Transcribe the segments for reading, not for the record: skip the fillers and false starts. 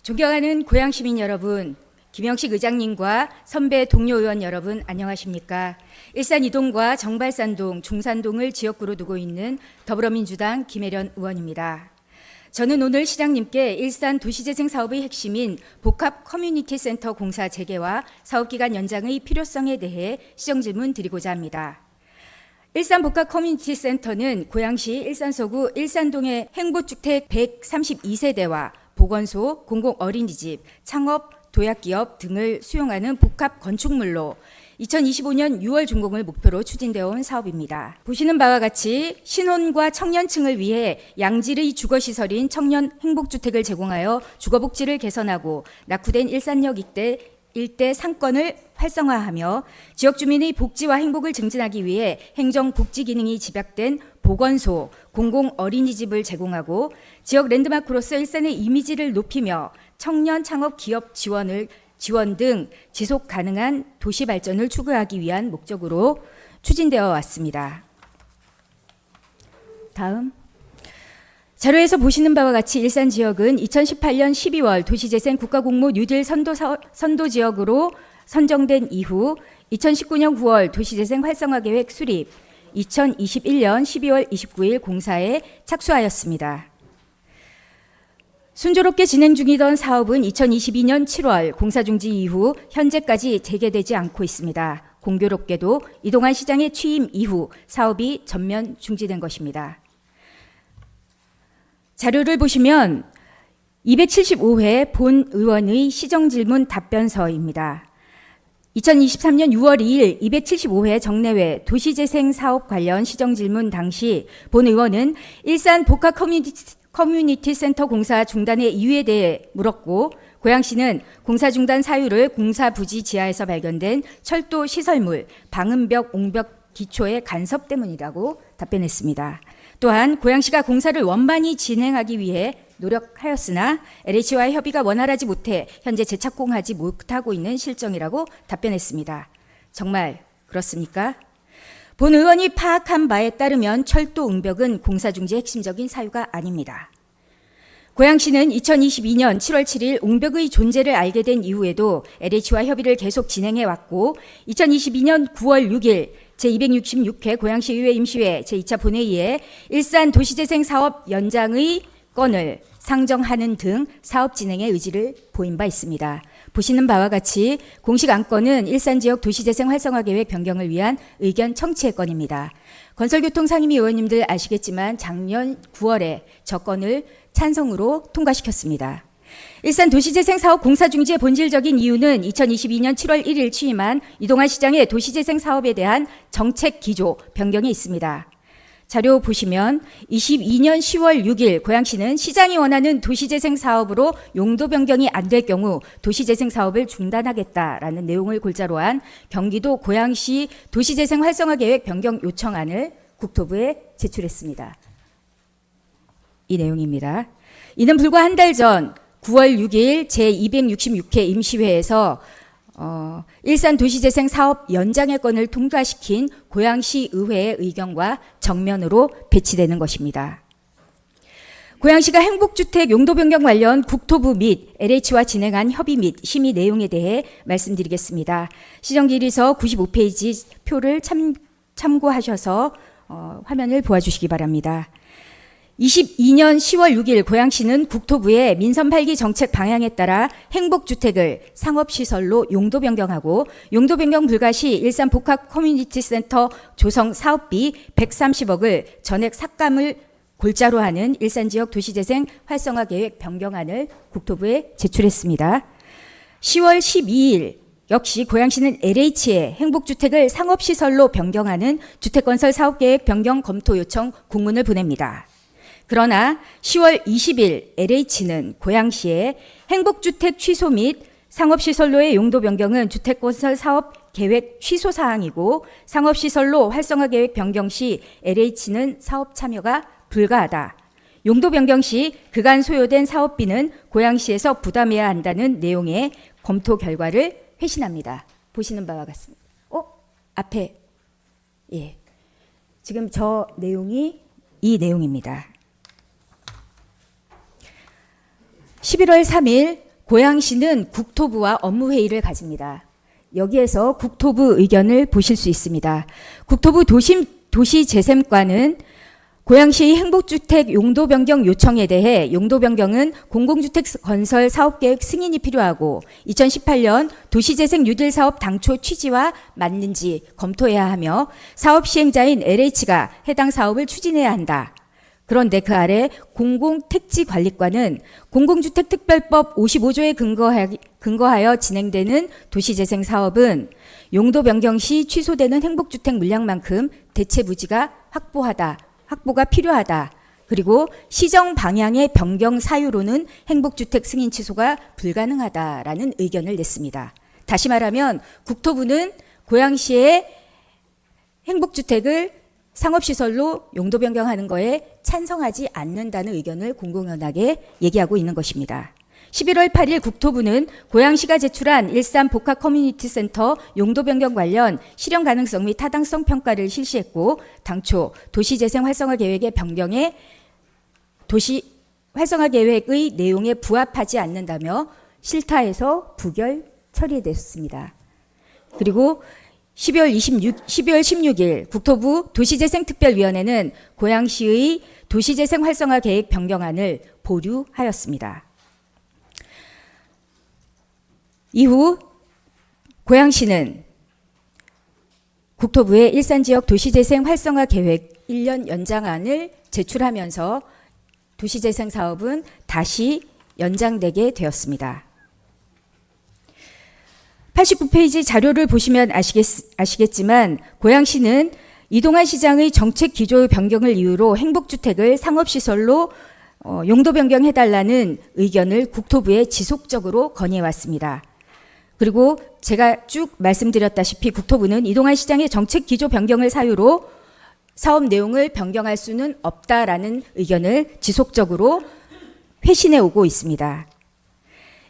존경하는 고양시민 여러분, 김영식 의장님과 선배 동료 의원 여러분 안녕하십니까? 일산 이동과 정발산동, 중산동을 지역구로 두고 있는 더불어민주당 김혜련 의원입니다. 저는 오늘 시장님께 일산 도시재생 사업의 핵심인 복합 커뮤니티 센터 공사 재개와 사업기간 연장의 필요성에 대해 시정질문 드리고자 합니다. 일산 복합 커뮤니티 센터는 고양시 일산서구 일산동의 행보주택 132세대와 보건소, 공공어린이집, 창업, 도약기업 등을 수용하는 복합 건축물로 2025년 6월 준공을 목표로 추진되어 온 사업입니다. 보시는 바와 같이 신혼과 청년층을 위해 양질의 주거시설인 청년 행복주택을 제공하여 주거복지를 개선하고 낙후된 일산역 일대 상권을 활성화하며 지역 주민의 복지와 행복을 증진하기 위해 행정복지 기능이 집약된 보건소, 공공어린이집을 제공하고 지역 랜드마크로서 일산의 이미지를 높이며 청년 창업 기업 지원 등 지속 가능한 도시 발전을 추구하기 위한 목적으로 추진되어 왔습니다. 다음. 자료에서 보시는 바와 같이 일산 지역은 2018년 12월 도시재생 국가공모 뉴딜 선도 지역으로 선정된 이후 2019년 9월 도시재생 활성화계획 수립, 2021년 12월 29일 공사에 착수하였습니다. 순조롭게 진행 중이던 사업은 2022년 7월 공사 중지 이후 현재까지 재개되지 않고 있습니다. 공교롭게도 이동환 시장의 취임 이후 사업이 전면 중지된 것입니다. 자료를 보시면 275회 본 의원의 시정질문 답변서입니다. 2023년 6월 2일 275회 정례회 도시재생 사업 관련 시정질문 당시 본 의원은 일산 복합 커뮤니티 센터 공사 간단의 이유에 대해 물었고 고양시는 공사 중단 사유를 공사 부지 지하에서 발견된 철도 시설물, 방음벽, 옹벽 기초의 간섭 때문이라고 답변했습니다. 또한 고양시가 공사를 원만히 진행하기 위해 노력하였으나 LH와의 협의가 원활하지 못해 현재 재착공하지 못하고 있는 실정이라고 답변했습니다. 정말 그렇습니까? 본 의원이 파악한 바에 따르면 철도 옹벽은 공사 중지의 핵심적인 사유가 아닙니다. 고양시는 2022년 7월 7일 옹벽의 존재를 알게 된 이후에도 LH와 협의를 계속 진행해 왔고 2022년 9월 6일 제266회 고양시의회 임시회 제2차 본회의에 일산 도시재생 사업 연장의 건을 상정하는 등 사업 진행의 의지를 보인 바 있습니다. 보시는 바와 같이 공식 안건은 일산 지역 도시재생 활성화 계획 변경을 위한 의견 청취의 건입니다. 건설교통 상임위 의원님들 아시겠지만 작년 9월에 저 건을 찬성으로 통과시켰습니다. 일산 도시재생 사업 공사 중지의 본질적인 이유는 2022년 7월 1일 취임한 이동환 시장의 도시재생 사업에 대한 정책 기조 변경이 있습니다. 자료 보시면 22년 10월 6일 고양시는 시장이 원하는 도시재생 사업으로 용도 변경이 안 될 경우 도시재생 사업을 중단하겠다라는 내용을 골자로 한 경기도 고양시 도시재생 활성화 계획 변경 요청안을 국토부에 제출했습니다. 이 내용입니다. 이는 불과 한 달 전 9월 6일 제266회 임시회에서 일산 도시재생 사업 연장의 건을 통과시킨 고양시 의회의 의견과 정면으로 배치되는 것입니다. 고양시가 행복주택 용도 변경 관련 국토부 및 LH와 진행한 협의 및 심의 내용에 대해 말씀드리겠습니다. 시정질의서 95페이지 표를 참고하셔서 화면을 보아주시기 바랍니다. 22년 10월 6일 고양시는 국토부의 민선 8기 정책 방향에 따라 행복주택을 상업시설로 용도 변경하고 용도 변경 불가 시 일산 복합 커뮤니티 센터 조성 사업비 130억을 전액 삭감을 골자로 하는 일산 지역 도시재생 활성화 계획 변경안을 국토부에 제출했습니다. 10월 12일 역시 고양시는 LH에 행복주택을 상업시설로 변경하는 주택건설 사업계획 변경 검토 요청 공문을 보냅니다. 그러나 10월 20일 LH는 고양시에 행복주택 취소 및 상업시설로의 용도 변경은 주택건설 사업 계획 취소 사항이고 상업시설로 활성화 계획 변경 시 LH는 사업 참여가 불가하다. 용도 변경 시 그간 소요된 사업비는 고양시에서 부담해야 한다는 내용의 검토 결과를 회신합니다. 보시는 바와 같습니다. 앞에 지금 저 내용이 이 내용입니다. 11월 3일 고양시는 국토부와 업무회의를 가집니다. 여기에서 국토부 의견을 보실 수 있습니다. 국토부 도시재생과는 고양시의 행복주택 용도 변경 요청에 대해 용도 변경은 공공주택 건설 사업계획 승인이 필요하고 2018년 도시재생 뉴딜 사업 당초 취지와 맞는지 검토해야 하며 사업 시행자인 LH가 해당 사업을 추진해야 한다. 그런데 그 아래 공공택지관리과는 공공주택특별법 55조에 근거하여 진행되는 도시재생 사업은 용도 변경 시 취소되는 행복주택 물량만큼 대체 부지가 확보가 필요하다. 그리고 시정 방향의 변경 사유로는 행복주택 승인 취소가 불가능하다라는 의견을 냈습니다. 다시 말하면 국토부는 고양시의 행복주택을 상업시설로 용도 변경하는 거에 찬성하지 않는다는 의견을 공공연하게 얘기하고 있는 것입니다. 11월 8일 국토부는 고양시가 제출한 일산 복합 커뮤니티 센터 용도 변경 관련 실현 가능성 및 타당성 평가를 실시했고 당초 도시재생 활성화 계획의 변경에 도시 활성화 계획의 내용에 부합하지 않는다며 실타에서 부결 처리됐습니다. 그리고 12월 16일 국토부 도시재생특별위원회는 고양시의 도시재생 활성화 계획 변경안을 보류하였습니다. 이후 고양시는 국토부에 일산지역 도시재생 활성화 계획 1년 연장안을 제출하면서 도시재생 사업은 다시 연장되게 되었습니다. 89페이지 자료를 보시면 아시겠지만 고양시는 이동환 시장의 정책 기조 변경을 이유로 행복주택을 상업시설로 용도 변경해달라는 의견을 국토부에 지속적으로 건의해왔습니다. 그리고 제가 쭉 말씀드렸다시피 국토부는 이동환 시장의 정책 기조 변경을 사유로 사업 내용을 변경할 수는 없다라는 의견을 지속적으로 회신해 오고 있습니다.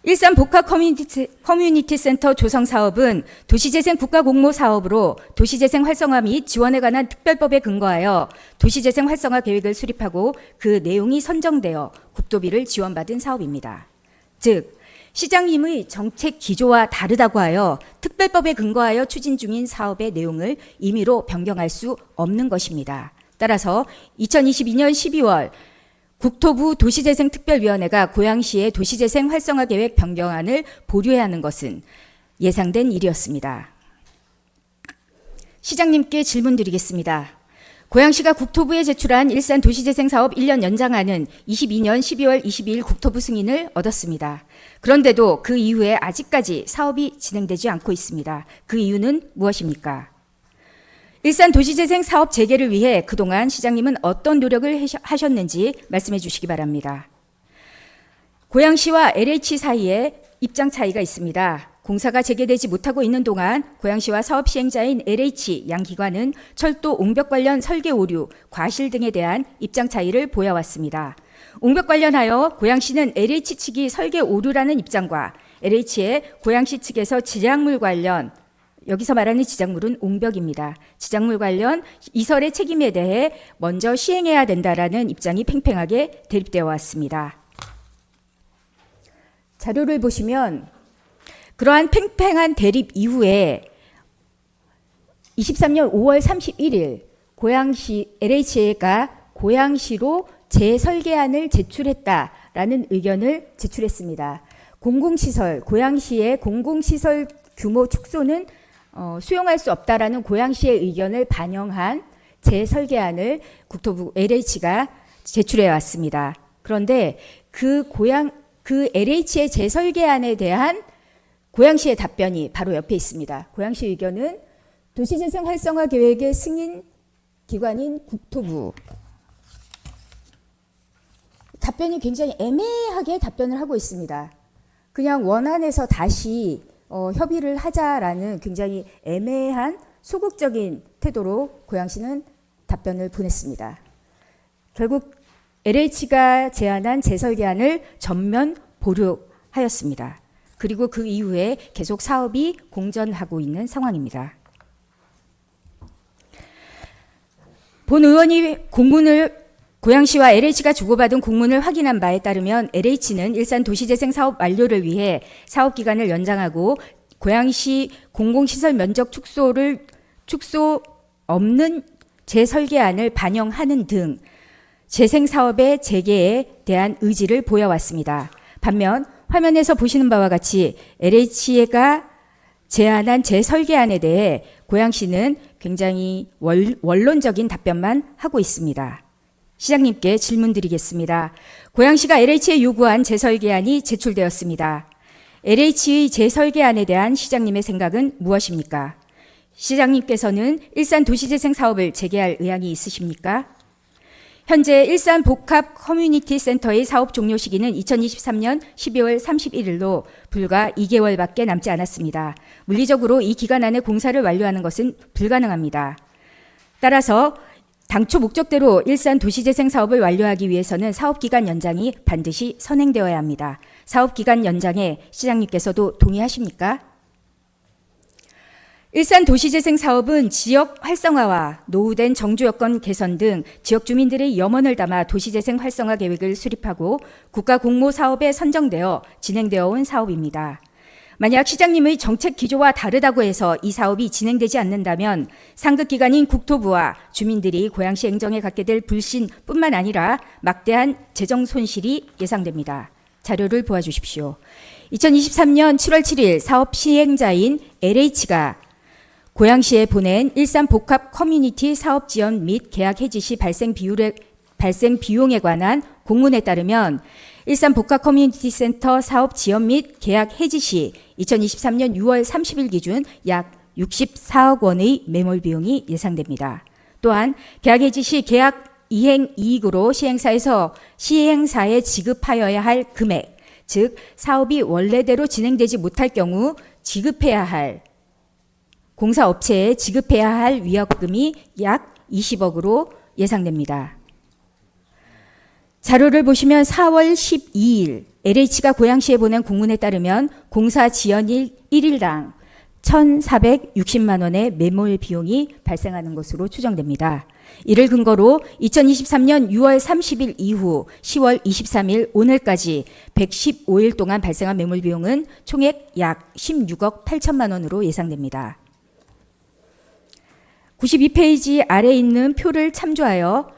일산 복합 커뮤니티 센터 조성 사업은 도시재생 국가공모 사업으로 도시재생 활성화 및 지원에 관한 특별법에 근거하여 도시재생 활성화 계획을 수립하고 그 내용이 선정되어 국토비를 지원받은 사업입니다. 즉 시장님의 정책 기조와 다르다고 하여 특별법에 근거하여 추진 중인 사업의 내용을 임의로 변경할 수 없는 것입니다. 따라서 2022년 12월 국토부 도시재생특별위원회가 고양시의 도시재생 활성화 계획 변경안을 보류해야 하는 것은 예상된 일이었습니다. 시장님께 질문 드리겠습니다. 고양시가 국토부에 제출한 일산 도시재생 사업 1년 연장안은 22년 12월 22일 국토부 승인을 얻었습니다. 그런데도 그 이후에 아직까지 사업이 진행되지 않고 있습니다. 그 이유는 무엇입니까? 일산 도시재생 사업 재개를 위해 그동안 시장님은 어떤 노력을 하셨는지 말씀해 주시기 바랍니다. 고양시와 LH 사이에 입장 차이가 있습니다. 공사가 재개되지 못하고 있는 동안 고양시와 사업 시행자인 LH 양 기관은 철도 옹벽 관련 설계 오류, 과실 등에 대한 입장 차이를 보여왔습니다. 옹벽 관련하여 고양시는 LH 측이 설계 오류라는 입장과 LH의 고양시 측에서 지작물 관련, 여기서 말하는 지작물은 옹벽입니다. 지작물 관련 이설의 책임에 대해 먼저 시행해야 된다라는 입장이 팽팽하게 대립되어 왔습니다. 자료를 보시면 그러한 팽팽한 대립 이후에 23년 5월 31일 고양시 LH가 고양시로 재설계안을 제출했다라는 의견을 제출했습니다. 공공시설, 고양시의 공공시설 규모 축소는 수용할 수 없다라는 고양시의 의견을 반영한 재설계안을 국토부 LH가 제출해 왔습니다. 그런데 그 LH의 재설계안에 대한 고양시의 답변이 바로 옆에 있습니다. 고양시 의견은 도시재생 활성화 계획의 승인 기관인 국토부. 답변이 굉장히 애매하게 답변을 하고 있습니다. 그냥 원안에서 다시 협의를 하자라는 굉장히 애매한 소극적인 태도로 고양시는 답변을 보냈습니다. 결국 LH가 제안한 재설계안을 전면 보류하였습니다. 그리고 그 이후에 계속 사업이 공전하고 있는 상황입니다. 본 의원이 공문을 고양시와 LH가 주고받은 공문을 확인한 바에 따르면 LH는 일산 도시재생 사업 완료를 위해 사업 기간을 연장하고 고양시 공공시설 면적 축소 없는 재설계안을 반영하는 등 재생 사업의 재개에 대한 의지를 보여왔습니다. 반면 화면에서 보시는 바와 같이 LH가 제안한 재설계안에 대해 고양시는 굉장히 원론적인 답변만 하고 있습니다. 시장님께 질문 드리겠습니다. 고양시가 LH에 요구한 재설계안이 제출되었습니다. LH의 재설계안에 대한 시장님의 생각은 무엇입니까? 시장님께서는 일산 도시재생 사업을 재개할 의향이 있으십니까? 현재 일산 복합 커뮤니티 센터의 사업 종료 시기는 2023년 12월 31일로 불과 2개월밖에 남지 않았습니다. 물리적으로 이 기간 안에 공사를 완료하는 것은 불가능합니다. 따라서 당초 목적대로 일산 도시재생 사업을 완료하기 위해서는 사업기간 연장이 반드시 선행되어야 합니다. 사업기간 연장에 시장님께서도 동의하십니까? 일산 도시재생 사업은 지역 활성화와 노후된 정주 여건 개선 등 지역 주민들의 염원을 담아 도시재생 활성화 계획을 수립하고 국가 공모 사업에 선정되어 진행되어 온 사업입니다. 만약 시장님의 정책 기조와 다르다고 해서 이 사업이 진행되지 않는다면 상급기관인 국토부와 주민들이 고양시 행정에 갖게 될 불신뿐만 아니라 막대한 재정 손실이 예상됩니다. 자료를 보아주십시오. 2023년 7월 7일 사업 시행자인 LH가 고양시에 보낸 일산 복합 커뮤니티 사업 지원 및 계약 해지 시 발생 비용에 관한 공문에 따르면 일산 복합 커뮤니티 센터 사업 지원 및 계약 해지 시 2023년 6월 30일 기준 약 64억 원의 매몰 비용이 예상됩니다. 또한 계약 해지 시 계약 이행 이익으로 시행사에 지급하여야 할 금액, 즉 사업이 원래대로 진행되지 못할 경우 공사업체에 지급해야 할 위약금이 약 20억으로 예상됩니다. 자료를 보시면 4월 12일 LH가 고양시에 보낸 공문에 따르면 공사 지연일 1일당 1,460만 원의 매몰 비용이 발생하는 것으로 추정됩니다. 이를 근거로 2023년 6월 30일 이후 10월 23일 오늘까지 115일 동안 발생한 매몰 비용은 총액 약 16억 8천만 원으로 예상됩니다. 92페이지 아래에 있는 표를 참조하여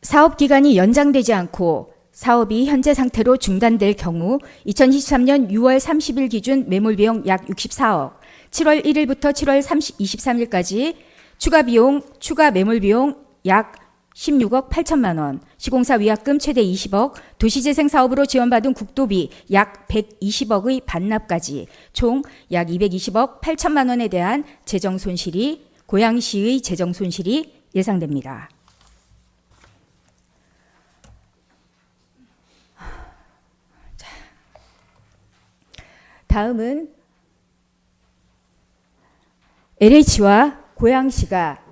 사업 기간이 연장되지 않고 사업이 현재 상태로 중단될 경우 2023년 6월 30일 기준 매몰 비용 약 64억, 7월 1일부터 7월 23일까지 추가 매몰 비용 약 16억 8천만 원, 시공사 위약금 최대 20억, 도시재생 사업으로 지원받은 국도비 약 120억의 반납까지 총 약 220억 8천만 원에 대한 고양시의 재정 손실이 예상됩니다. 다음은 LH와 고양시가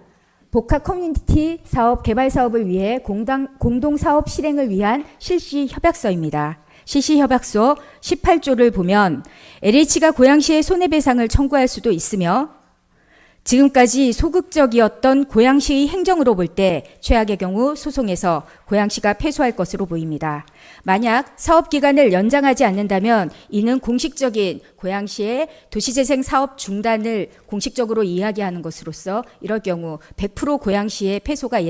복합 커뮤니티 사업 개발 사업을 위해 공동 사업 실행을 위한 실시 협약서입니다. 실시 협약서 18조를 보면 LH가 고양시에 손해배상을 청구할 수도 있으며 지금까지 소극적이었던 고양시의 행정으로 볼 때 최악의 경우 소송에서 고양시가 패소할 것으로 보입니다. 만약 사업 기간을 연장하지 않는다면 이는 공식적인 고양시의 도시재생 사업 중단을 공식적으로 이야기하는 것으로서 이럴 경우 100% 고양시의 패소가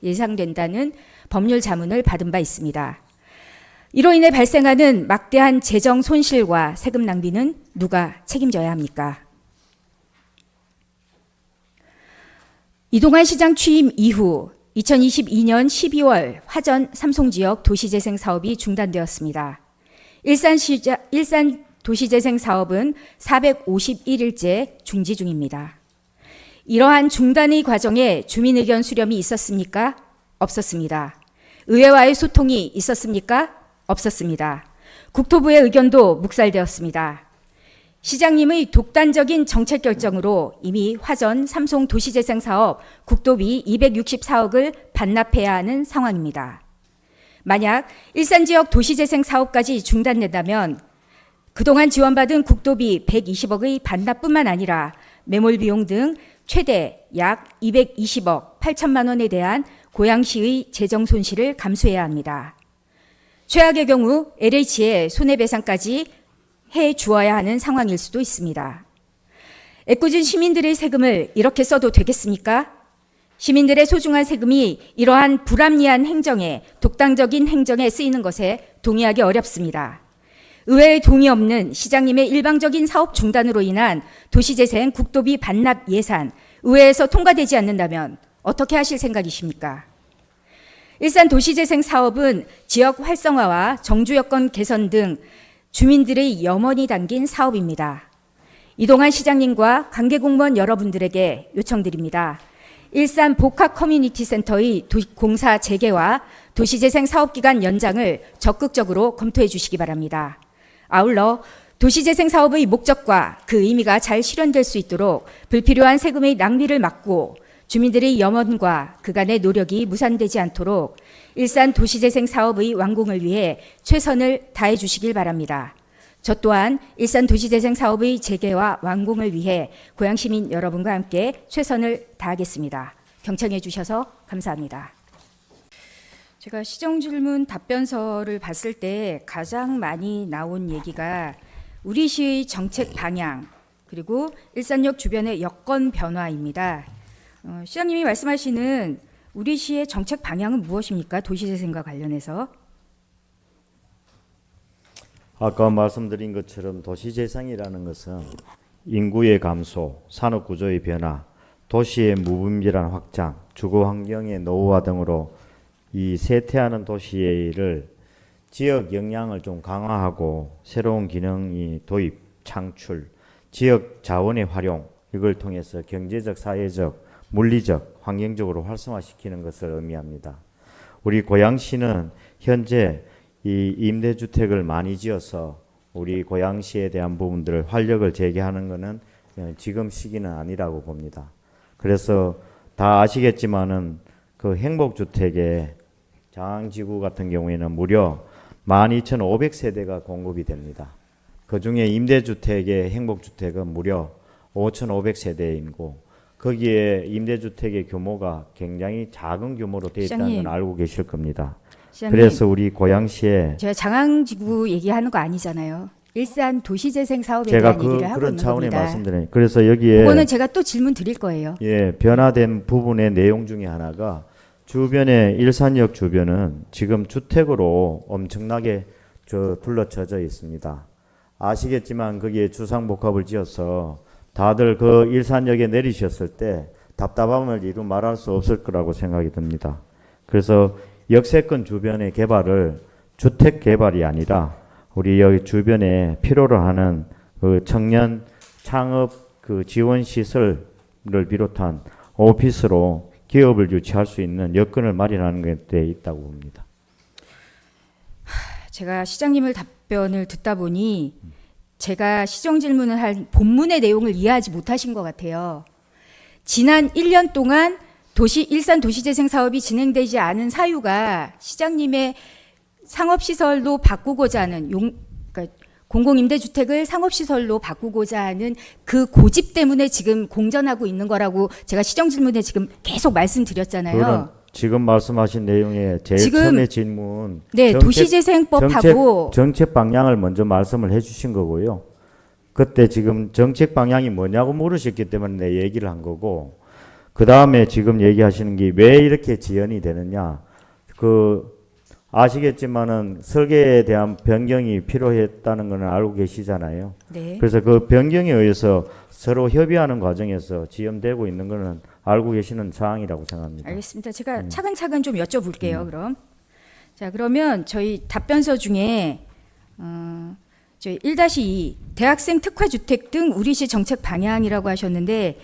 예상된다는 법률 자문을 받은 바 있습니다. 이로 인해 발생하는 막대한 재정 손실과 세금 낭비는 누가 책임져야 합니까? 이동환 시장 취임 이후 2022년 12월 화전 삼송지역 도시재생 사업이 중단되었습니다. 일산 도시재생 사업은 451일째 중지 중입니다. 이러한 중단의 과정에 주민 의견 수렴이 있었습니까? 없었습니다. 의회와의 소통이 있었습니까? 없었습니다. 국토부의 의견도 묵살되었습니다. 시장님의 독단적인 정책 결정으로 이미 화전 삼송 도시재생 사업 국도비 264억을 반납해야 하는 상황입니다. 만약 일산 지역 도시재생 사업까지 중단된다면 그동안 지원받은 국도비 120억의 반납뿐만 아니라 매몰 비용 등 최대 약 220억 8천만 원에 대한 고양시의 재정 손실을 감수해야 합니다. 최악의 경우 LH의 손해배상까지 해 주어야 하는 상황일 수도 있습니다. 애꿎은 시민들의 세금을 이렇게 써도 되겠습니까? 시민들의 소중한 세금이 이러한 불합리한 행정에, 독단적인 행정에 쓰이는 것에 동의하기 어렵습니다. 의회의 동의 없는 시장님의 일방적인 사업 중단으로 인한 도시재생 국도비 반납 예산, 의회에서 통과되지 않는다면 어떻게 하실 생각이십니까? 일산 도시재생 사업은 지역 활성화와 정주 여건 개선 등 주민들의 염원이 담긴 사업입니다. 이동환 시장님과 관계공무원 여러분들에게 요청드립니다. 일산 복합 커뮤니티 센터의 공사 재개와 도시재생 사업기간 연장을 적극적으로 검토해 주시기 바랍니다. 아울러 도시재생 사업의 목적과 그 의미가 잘 실현될 수 있도록 불필요한 세금의 낭비를 막고 주민들의 염원과 그간의 노력이 무산되지 않도록 일산 도시재생 사업의 완공을 위해 최선을 다해 주시길 바랍니다. 저 또한 일산 도시재생 사업의 재개와 완공을 위해 고양시민 여러분과 함께 최선을 다하겠습니다. 경청해 주셔서 감사합니다. 제가 시정질문 답변서를 봤을 때 가장 많이 나온 얘기가 우리 시의 정책 방향 그리고 일산역 주변의 여건 변화입니다. 시장님이 말씀하시는 우리 시의 정책 방향은 무엇입니까? 도시재생과 관련해서. 아까 말씀드린 것처럼 도시재생이라는 것은 인구의 감소, 산업구조의 변화, 도시의 무분별한 확장, 주거환경의 노후화 등으로 이 쇠퇴하는 도시를 지역 역량을 좀 강화하고 새로운 기능이 도입, 창출, 지역 자원의 활용 이걸 통해서 경제적, 사회적, 물리적, 환경적으로 활성화시키는 것을 의미합니다. 우리 고양시는 현재 이 임대주택을 많이 지어서 우리 고양시에 대한 부분들을 활력을 재개하는 것은 지금 시기는 아니라고 봅니다. 그래서 다 아시겠지만은 그 행복주택의 장항지구 같은 경우에는 무려 12,500세대가 공급이 됩니다. 그 중에 임대주택의 행복주택은 무려 5,500세대이고 거기에 임대주택의 규모가 굉장히 작은 규모로 되어 있다는 건 알고 계실 겁니다. 시장님, 그래서 우리 고양시에 제가 장항지구 얘기하는 거 아니잖아요. 일산 도시재생 사업에 제가 대한 얘기를 하고 그런 있는 차원의 겁니다. 말씀드려요. 그래서 여기에 그거는 제가 또 질문 드릴 거예요. 예, 변화된 부분의 내용 중에 하나가 주변에 일산역 주변은 지금 주택으로 엄청나게 둘러쳐져 있습니다. 아시겠지만 거기에 주상복합을 지어서 다들 그 일산역에 내리셨을 때 답답함을 이루 말할 수 없을 거라고 생각이 듭니다. 그래서 역세권 주변의 개발을 주택 개발이 아니라 우리 여기 주변에 필요로 하는 그 청년 창업 그 지원 시설을 비롯한 오피스로 기업을 유치할 수 있는 여건을 마련하는 데 있다고 봅니다. 제가 시장님을 답변을 듣다 보니 제가 시정 질문을 할 본문의 내용을 이해하지 못하신 것 같아요. 지난 1년 동안 일산 도시재생 사업이 진행되지 않은 사유가 시장님의 상업시설로 바꾸고자 하는 그러니까 공공임대주택을 상업시설로 바꾸고자 하는 그 고집 때문에 지금 공전하고 있는 거라고 제가 시정질문에 지금 계속 말씀드렸잖아요. 지금 말씀하신 내용의 제일 지금, 처음의 질문 네, 도시재생법하고 정책 방향을 먼저 말씀을 해주신 거고요. 그때 지금 정책 방향이 뭐냐고 물으셨기 때문에 내 얘기를 한 거고 그 다음에 지금 얘기하시는 게 왜 이렇게 지연이 되느냐 아시겠지만은 설계에 대한 변경이 필요했다는 것은 알고 계시잖아요. 네. 그래서 그 변경에 의해서 서로 협의하는 과정에서 지연되고 있는 것은 알고 계시는 사항이라고 생각합니다. 알겠습니다. 제가 차근차근 좀 여쭤볼게요. 그럼 자 그러면 저희 답변서 중에 저희 1-2 대학생 특화주택 등 우리시 정책 방향이라고 하셨는데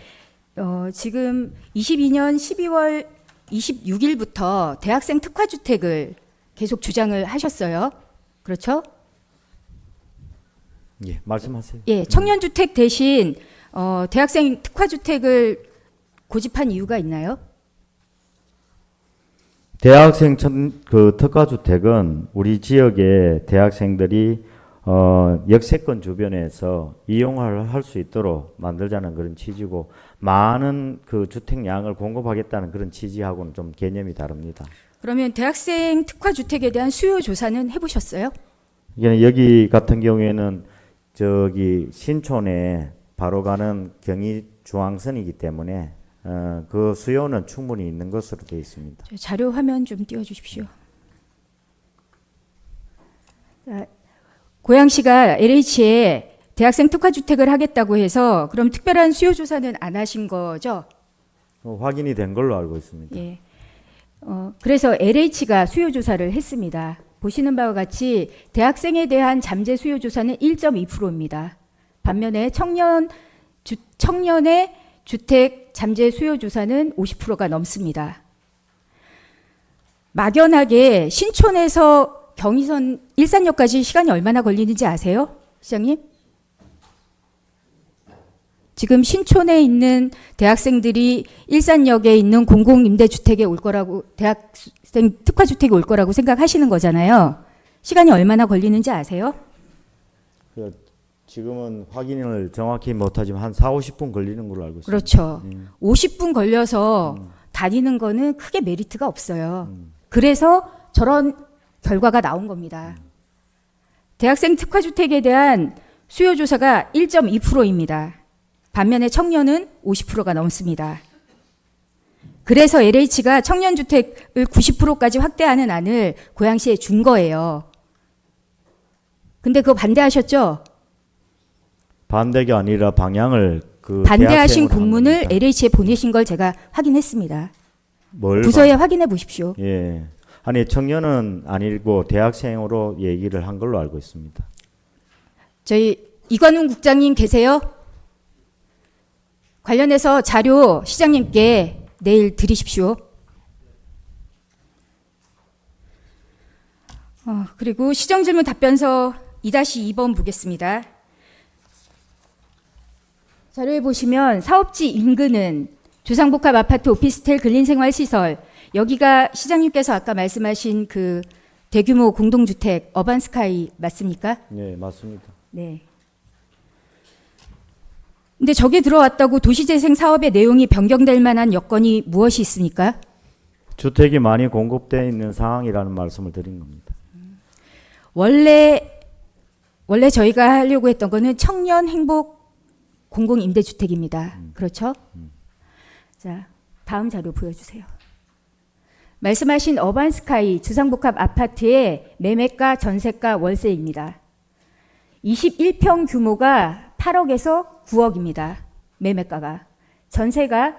지금 22년 12월 26일부터 대학생 특화주택을 계속 주장을 하셨어요. 그렇죠? 예, 말씀하세요. 예, 청년주택 대신 대학생 특화주택을 고집한 이유가 있나요? 대학생 특화주택은 우리 지역의 대학생들이 역세권 주변에서 이용을 할 수 있도록 만들자는 그런 취지고 많은 그 주택량을 공급하겠다는 그런 취지하고는 좀 개념이 다릅니다. 그러면 대학생 특화 주택에 대한 수요 조사는 해보셨어요? 이게 여기 같은 경우에는 저기 신촌에 바로 가는 경의 중앙선이기 때문에 그 수요는 충분히 있는 것으로 되어 있습니다. 자료 화면 좀 띄워주십시오. 자, 고양시가 LH에 대학생 특화 주택을 하겠다고 해서 그럼 특별한 수요 조사는 안 하신 거죠? 확인이 된 걸로 알고 있습니다. 예. 그래서 LH가 수요 조사를 했습니다. 보시는 바와 같이 대학생에 대한 잠재 수요 조사는 1.2%입니다. 반면에 청년의 주택 잠재 수요 조사는 50%가 넘습니다. 막연하게 신촌에서 경의선 일산역까지 시간이 얼마나 걸리는지 아세요? 시장님? 지금 신촌에 있는 대학생들이 일산역에 있는 공공임대주택에 올 거라고, 대학생 특화주택에 올 거라고 생각하시는 거잖아요. 시간이 얼마나 걸리는지 아세요? 지금은 확인을 정확히 못하지만 한 4, 50분 걸리는 걸로 알고 있습니다. 그렇죠. 50분 걸려서 다니는 거는 크게 메리트가 없어요. 그래서 저런 결과가 나온 겁니다. 대학생 특화주택에 대한 수요조사가 1.2%입니다. 반면에 청년은 50%가 넘습니다. 그래서 LH가 청년주택을 90%까지 확대하는 안을 고양시에 준 거예요. 근데 그거 반대하셨죠? 반대가 아니라 방향을 반대하신 대학생으로 공문을 합니다. LH에 보내신 걸 제가 확인했습니다. 뭘 부서에 확인해 보십시오. 예. 아니 청년은 아니고 대학생으로 얘기를 한 걸로 알고 있습니다. 저희 이관훈 국장님 계세요? 관련해서 자료 시장님께 내일 드리십시오. 그리고 시정질문 답변서 2-2번 보겠습니다. 자료에 보시면 사업지 인근은 주상복합 아파트, 오피스텔, 근린생활시설, 여기가 시장님께서 아까 말씀하신 그 대규모 공동주택 어반스카이 맞습니까? 네, 맞습니다. 네. 근데 저게 들어왔다고 도시재생 사업의 내용이 변경될 만한 여건이 무엇이 있습니까? 주택이 많이 공급되어 있는 상황이라는 말씀을 드린 겁니다. 원래 저희가 하려고 했던 거는 청년 행복 공공임대주택입니다. 그렇죠? 자, 다음 자료 보여주세요. 말씀하신 어반스카이 주상복합 아파트의 매매가, 전세가, 월세입니다. 21평 규모가 8억에서 9억입니다. 매매가가. 전세가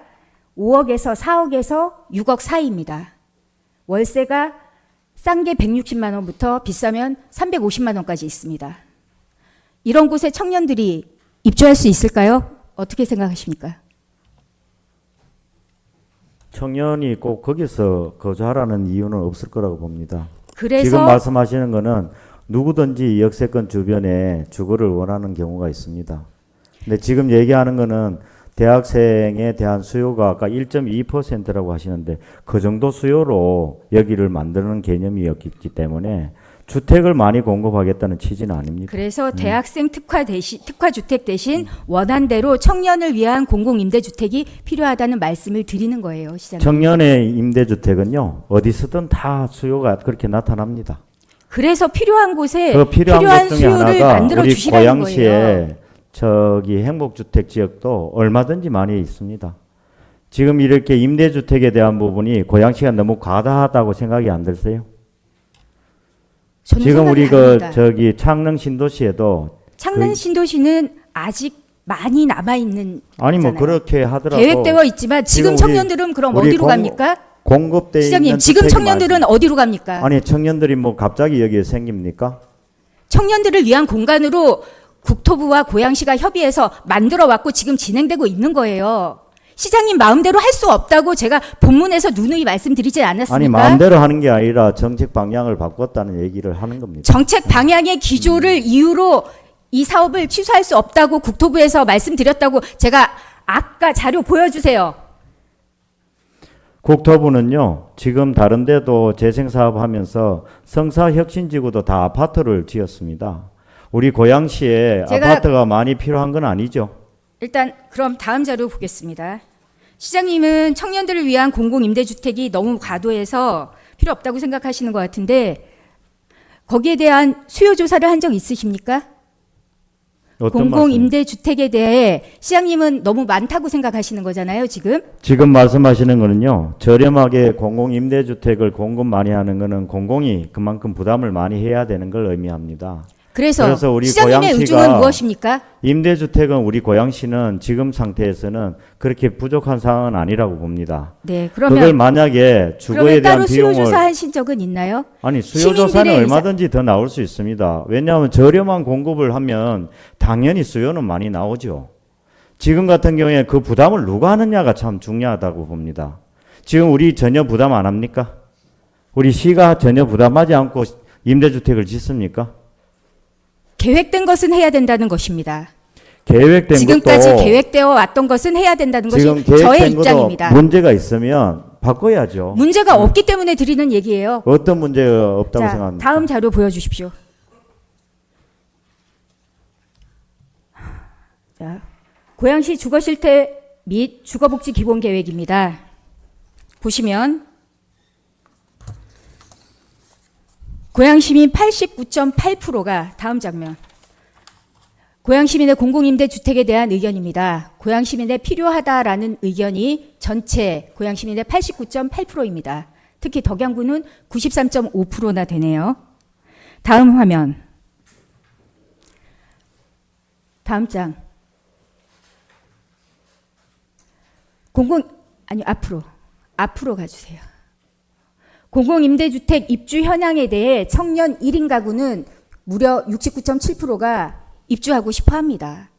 5억에서 4억에서 6억 사이입니다. 월세가 싼 게 160만 원부터 비싸면 350만 원까지 있습니다. 이런 곳에 청년들이 입주할 수 있을까요? 어떻게 생각하십니까? 청년이 꼭 거기서 거주하라는 이유는 없을 거라고 봅니다. 그래서 지금 말씀하시는 거는 누구든지 역세권 주변에 주거를 원하는 경우가 있습니다. 근데 지금 얘기하는 거는 대학생에 대한 수요가 아까 1.2%라고 하시는데 그 정도 수요로 여기를 만드는 개념이었기 때문에 주택을 많이 공급하겠다는 취지는 아닙니다. 그래서 대학생 특화주택 대신 원한대로 청년을 위한 공공임대주택이 필요하다는 말씀을 드리는 거예요, 시장님. 청년의 임대주택은요 어디서든 다 수요가 그렇게 나타납니다. 그래서 필요한 곳에 그 필요한 것 중에 수요를 하나가 만들어 우리 주시라는 거예요. 고양시에 저기 행복주택 지역도 얼마든지 많이 있습니다. 지금 이렇게 임대주택에 대한 부분이 고양시가 너무 과다하다고 생각이 안 들세요? 저는 지금 우리 생각이 아닙니다. 저기 창릉 신도시에도 창릉 신도시는 아직 많이 남아 있는 아니 뭐 거잖아요. 그렇게 하더라도 계획되어 있지만 지금 지금 우리- 청년들은 그럼 우리 어디로 갑니까? 공급돼 시장님, 있는 지금 주택이 청년들은 많습니다. 어디로 갑니까? 아니 청년들이 뭐 갑자기 여기에 생깁니까? 청년들을 위한 공간으로 국토부와 고양시가 협의해서 만들어 왔고 지금 진행되고 있는 거예요. 시장님 마음대로 할 수 없다고 제가 본문에서 누누이 말씀드리지 않았습니까? 아니 마음대로 하는 게 아니라 정책 방향을 바꿨다는 얘기를 하는 겁니다. 정책 방향의 기조를 이유로 이 사업을 취소할 수 없다고 국토부에서 말씀드렸다고 제가 아까 자료 보여주세요. 국토부는요 지금 다른 데도 재생사업 하면서 성사혁신지구도 다 아파트를 지었습니다. 우리 고양시에 제가- 아파트가 많이 필요한 건 아니죠. 일단 그럼 다음 자료 보겠습니다. 시장님은 청년들을 위한 공공임대주택이 너무 과도해서 필요 없다고 생각하시는 것 같은데 거기에 대한 수요 조사를 한 적 있으십니까? 어떤 말씀? 공공임대주택에 대해 시장님은 너무 많다고 생각하시는 거잖아요, 지금. 지금 말씀하시는 거는요. 저렴하게 공공임대주택을 공급 많이 하는 거는 공공이 그만큼 부담을 많이 해야 되는 걸 의미합니다. 그래서 우리 시장님의 고양시가 의중은 무엇입니까? 임대주택은 우리 고양시는 지금 상태에서는 그렇게 부족한 상황은 아니라고 봅니다. 네, 그걸 그러면 만약에 주거에 그러면 대한 따로 비용을 수요조사하신 적은 있나요? 아니 수요조사는 시민들의 얼마든지 더 나올 수 있습니다. 왜냐하면 저렴한 공급을 하면 당연히 수요는 많이 나오죠. 지금 같은 경우에 그 부담을 누가 하느냐가 참 중요하다고 봅니다. 지금 우리 전혀 부담 안 합니까? 우리 시가 전혀 부담하지 않고 임대주택을 짓습니까? 계획된 것은 해야 된다는 것입니다. 계획된 지금까지 것도 계획되어 왔던 것은 해야 된다는 것이 지금 저의 계획된 것도 입장입니다. 문제가 있으면 바꿔야죠. 문제가 없기 때문에 드리는 얘기예요. 어떤 문제가 없다고 자, 생각합니까? 다음 자료 보여주십시오. 자, 고양시 주거실태 및 주거복지 기본계획입니다. 보시면 고양시민 89.8%가 다음 장면. 고양시민의 공공임대주택에 대한 의견입니다. 고양시민의 필요하다라는 의견이 전체 고양시민의 89.8%입니다. 특히 덕양구는 93.5%나 되네요. 다음 화면. 다음 장. 앞으로 가주세요. 공공임대주택 입주 현황에 대해 청년 1인 가구는 무려 69.7%가 입주하고 싶어 합니다.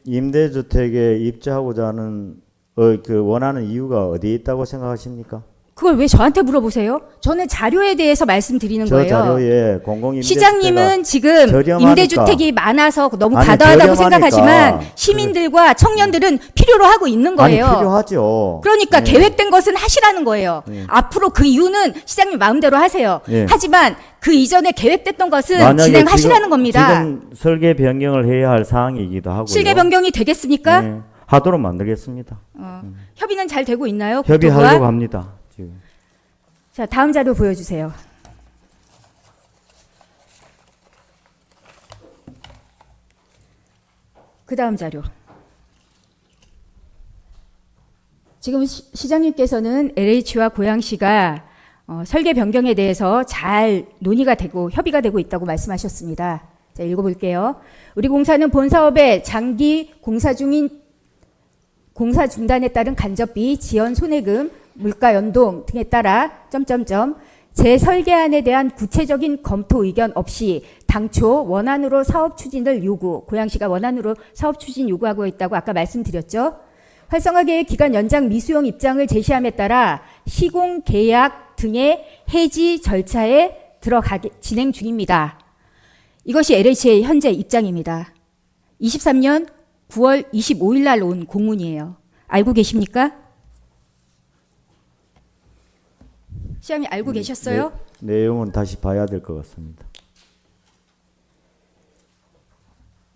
임대주택에 입주하고자 하는 그 원하는 이유가 어디에 있다고 생각하십니까? 그걸 왜 저한테 물어보세요? 저는 자료에 대해서 말씀드리는 저 거예요. 자료에 공공임대주택 시장님은 지금 저렴하니까. 임대주택이 많아서 너무 아니, 과다하다고 저렴하니까. 생각하지만 시민들과 청년들은 필요로 하고 있는 거예요. 아니 필요하죠. 그러니까 네. 계획된 것은 하시라는 거예요. 앞으로 그 이유는 시장님 마음대로 하세요. 네. 하지만 그 이전에 계획됐던 것은 만약에 진행하시라는 겁니다. 지금 설계 변경을 해야 할 사항이기도 하고요. 실계 변경이 되겠습니까? 네, 하도록 만들겠습니다. 협의는 잘 되고 있나요? 협의하려고 국토부와? 합니다. 지금. 자, 다음 자료 보여주세요. 그 다음 자료. 지금 시장님께서는 LH와 고양시가 설계 변경에 대해서 잘 논의가 되고 협의가 되고 있다고 말씀하셨습니다. 자, 읽어볼게요. 우리 공사는 본 사업의 장기 공사 중인 공사 중단에 따른 간접비, 지연 손해금, 물가 연동 등에 따라 재설계안에 대한 구체적인 검토 의견 없이 당초 원안으로 사업 추진을 요구, 고양시가 원안으로 사업 추진 요구하고 있다고 아까 말씀드렸죠. 활성화 계획 기간 연장 미수용 입장을 제시함에 따라 시공 계약 등의 해지 절차에 진행 중입니다. 이것이 LH의 현재 입장입니다. 23년 9월 25일 날 온 공문이에요. 알고 계십니까? 시장님 알고 계셨어요? 내용은 다시 봐야 될 것 같습니다.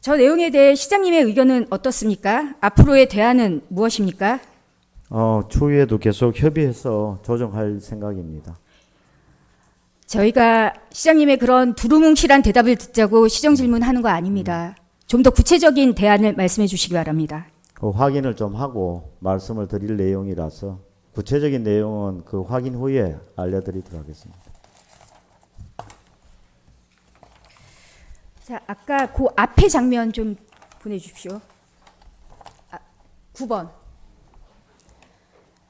저 내용에 대해 시장님의 의견은 어떻습니까? 앞으로의 대안은 무엇입니까? 추후에도 계속 협의해서 조정할 생각입니다. 저희가 시장님의 그런 두루뭉실한 대답을 듣자고 시정 질문하는 거 아닙니다. 좀 더 구체적인 대안을 말씀해 주시기 바랍니다. 확인을 좀 하고 말씀을 드릴 내용이라서 구체적인 내용은 그 확인 후에 알려드리도록 하겠습니다. 자, 아까 그 앞에 장면 좀 보내주십시오. 9번.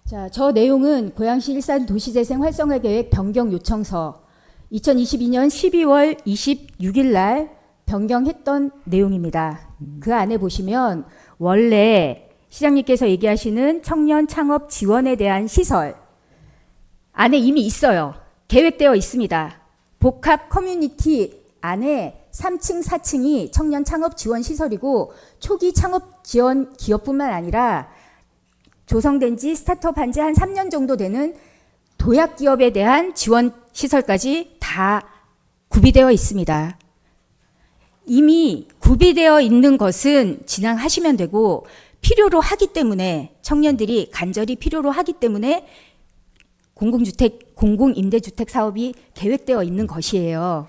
자, 저 내용은 고양시 일산 도시재생 활성화 계획 변경 요청서 2022년 12월 26일 날 변경했던 내용입니다. 그 안에 보시면 원래 시장님께서 얘기하시는 청년 창업 지원에 대한 시설 안에 이미 있어요. 계획되어 있습니다. 복합 커뮤니티 안에 3층, 4층이 청년 창업 지원 시설이고 초기 창업 지원 기업뿐만 아니라 조성된 지 스타트업 한 지 한 3년 정도 되는 도약 기업에 대한 지원 시설까지 다 구비되어 있습니다. 이미 구비되어 있는 것은 진행하시면 되고 필요로 하기 때문에 청년들이 간절히 필요로 하기 때문에 공공임대주택 사업이 계획되어 있는 것이에요.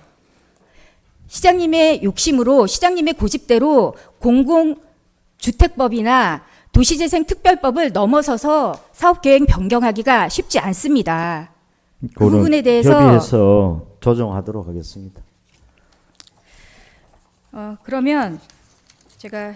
시장님의 욕심으로 시장님의 고집대로 공공주택법이나 도시재생특별법을 넘어서서 사업계획 변경하기가 쉽지 않습니다. 그 부분에 대해서 협의해서 조정하도록 하겠습니다. 그러면 제가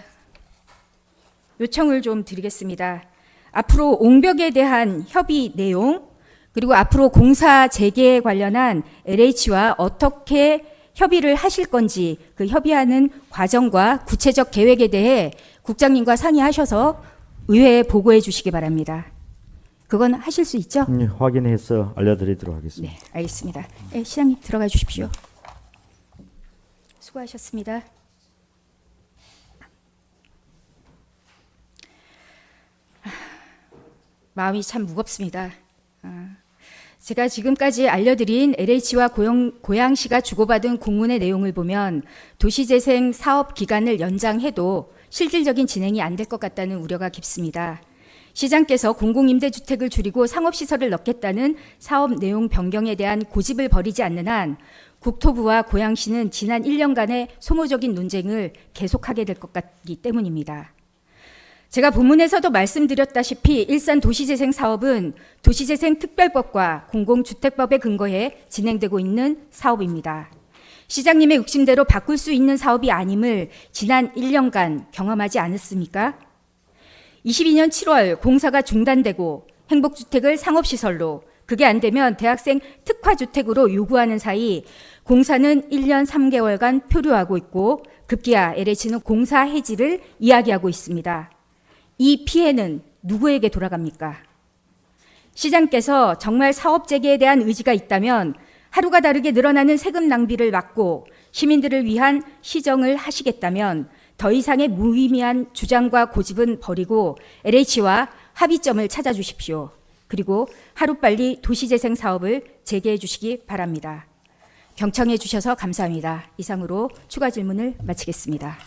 요청을 좀 드리겠습니다. 앞으로 옹벽에 대한 협의 내용 그리고 앞으로 공사 재개에 관련한 LH와 어떻게 협의를 하실 건지 그 협의하는 과정과 구체적 계획에 대해 국장님과 상의하셔서 의회에 보고해 주시기 바랍니다. 그건 하실 수 있죠? 확인해서 알려드리도록 하겠습니다. 네, 알겠습니다. 네, 시장님 들어가 주십시오. 수고하셨습니다. 마음이 참 무겁습니다. 제가 지금까지 알려드린 LH와 고양시가 주고받은 공문의 내용을 보면 도시재생 사업 기간을 연장해도 실질적인 진행이 안 될 것 같다는 우려가 깊습니다. 시장께서 공공임대주택을 줄이고 상업시설을 넣겠다는 사업 내용 변경에 대한 고집을 버리지 않는 한 국토부와 고양시는 지난 1년간의 소모적인 논쟁을 계속하게 될 것 같기 때문입니다. 제가 본문에서도 말씀드렸다시피 일산 도시재생 사업은 도시재생특별법과 공공주택법에 근거해 진행되고 있는 사업입니다. 시장님의 욕심대로 바꿀 수 있는 사업이 아님을 지난 1년간 경험하지 않았습니까? 22년 7월 공사가 중단되고 행복주택을 상업시설로, 그게 안 되면 대학생 특화주택으로 요구하는 사이 공사는 1년 3개월간 표류하고 있고 급기야 LH는 공사 해지를 이야기하고 있습니다. 이 피해는 누구에게 돌아갑니까? 시장께서 정말 사업 재개에 대한 의지가 있다면 하루가 다르게 늘어나는 세금 낭비를 막고 시민들을 위한 시정을 하시겠다면 더 이상의 무의미한 주장과 고집은 버리고 LH와 합의점을 찾아주십시오. 그리고 하루빨리 도시재생 사업을 재개해 주시기 바랍니다. 경청해 주셔서 감사합니다. 이상으로 추가 질문을 마치겠습니다.